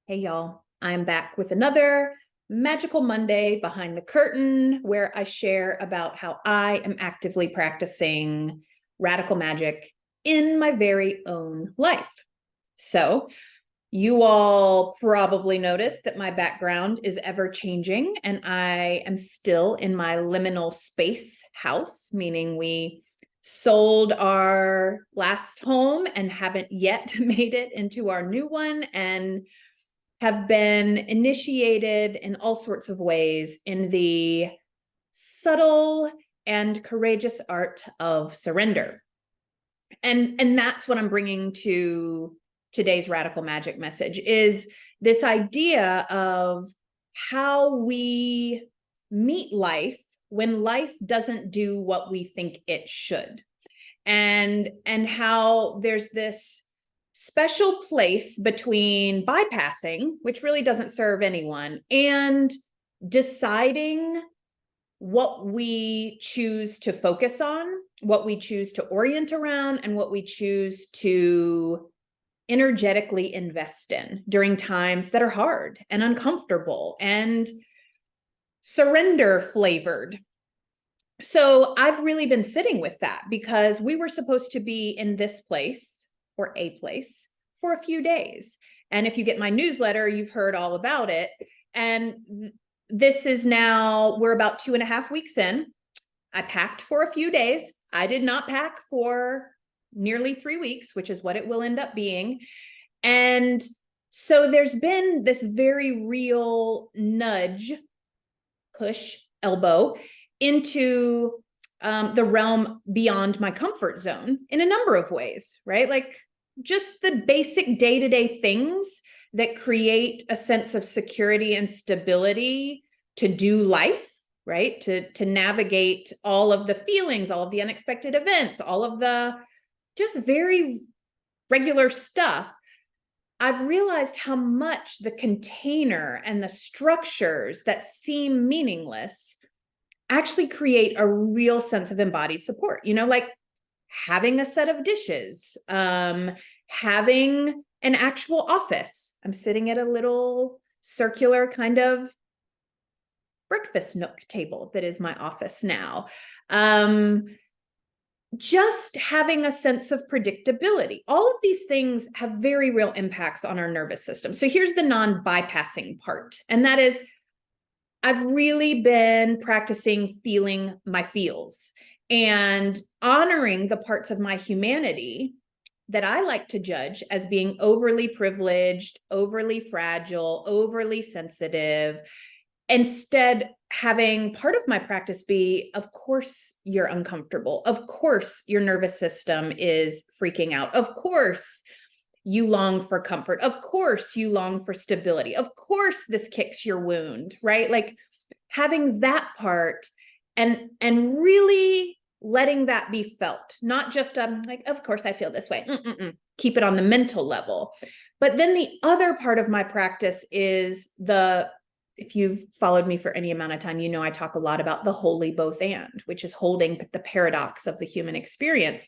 Hey, y'all. I'm back with another Magical Monday Behind the Curtain, where I share about how I am actively practicing radical magic in my very own life. So, you all probably noticed that my background is ever changing, and I am still in my liminal space house, meaning we sold our last home and haven't yet made it into our new one, and have been initiated in all sorts of ways in the subtle and courageous art of surrender. And that's what I'm bringing to today's radical magic message, is this idea of how we meet life when life doesn't do what we think it should. And how there's this special place between bypassing, which really doesn't serve anyone, and deciding what we choose to focus on, what we choose to orient around, and what we choose to energetically invest in during times that are hard and uncomfortable and surrender flavored. So I've really been sitting with that because we were supposed to be in this place or a place for a few days. And if you get my newsletter, you've heard all about it. And this is now, we're about 2.5 weeks in. I packed for a few days. I did not pack for nearly 3 weeks, which is what it will end up being. And so there's been this very real nudge, push, elbow into the realm beyond my comfort zone in a number of ways, right? Like just the basic day-to-day things that create a sense of security and stability to do life, right? To navigate all of the feelings, all of the unexpected events, all of the just very regular stuff. I've realized how much the container and the structures that seem meaningless actually create a real sense of embodied support, like having a set of dishes, having an actual office. I'm sitting at a little circular kind of breakfast nook table that is my office now. Just having a sense of predictability. All of these things have very real impacts on our nervous system. So here's the non-bypassing part, and that is I've really been practicing feeling my feels and honoring the parts of my humanity that I like to judge as being overly privileged, overly fragile, overly sensitive. Instead, having part of my practice be, of course, you're uncomfortable. Of course, your nervous system is freaking out. Of course, you long for comfort. Of course, you long for stability. Of course, this kicks your wound, right? Like having that part and really letting that be felt, not just like, of course, I feel this way. Keep it on the mental level. But then the other part of my practice is if you've followed me for any amount of time, I talk a lot about the holy both and, which is holding the paradox of the human experience.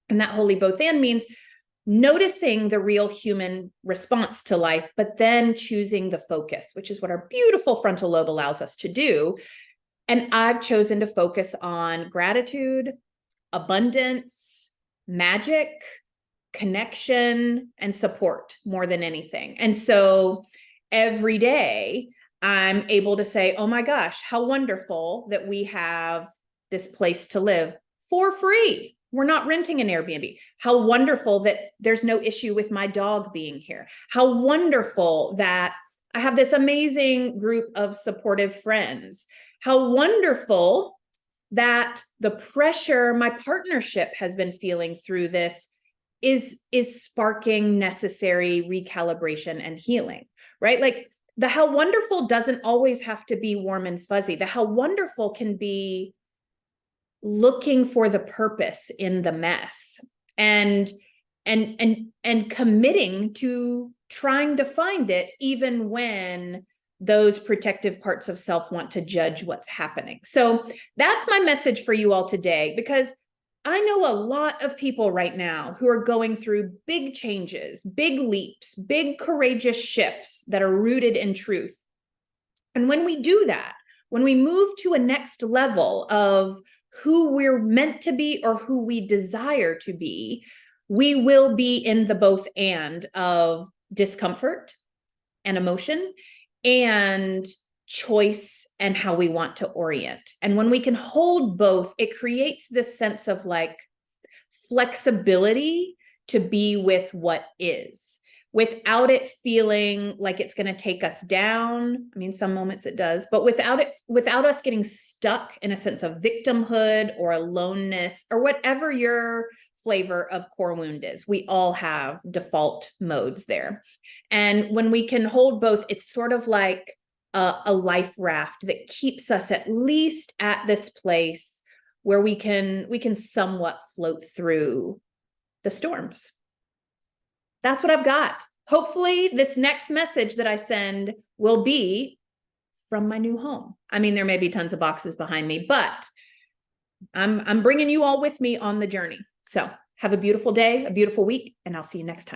And that holy both and means noticing the real human response to life, but then choosing the focus, which is what our beautiful frontal lobe allows us to do. And I've chosen to focus on gratitude, abundance, magic, connection, and support more than anything. And so every day I'm able to say, oh my gosh, how wonderful that we have this place to live for free. We're not renting an Airbnb. How wonderful that there's no issue with my dog being here. How wonderful that I have this amazing group of supportive friends. How wonderful that the pressure my partnership has been feeling through this is sparking necessary recalibration and healing, right? Like the how wonderful doesn't always have to be warm and fuzzy. The how wonderful can be looking for the purpose in the mess and committing to trying to find it, even when those protective parts of self want to judge what's happening. So that's my message for you all today, because I know a lot of people right now who are going through big changes, big leaps, big courageous shifts that are rooted in truth. And when we do that, when we move to a next level of who we're meant to be or who we desire to be, we will be in the both and of discomfort and emotion and choice and how we want to orient. And when we can hold both, it creates this sense of like flexibility to be with what is, without it feeling like it's going to take us down. I mean, some moments it does, but without us getting stuck in a sense of victimhood or aloneness or whatever your flavor of core wound is. We all have default modes there. And when we can hold both, it's sort of like a life raft that keeps us at least at this place where we can somewhat float through the storms. That's what I've got. Hopefully this next message that I send will be from my new home. I mean, there may be tons of boxes behind me, but I'm bringing you all with me on the journey. So have a beautiful day, a beautiful week, and I'll see you next time.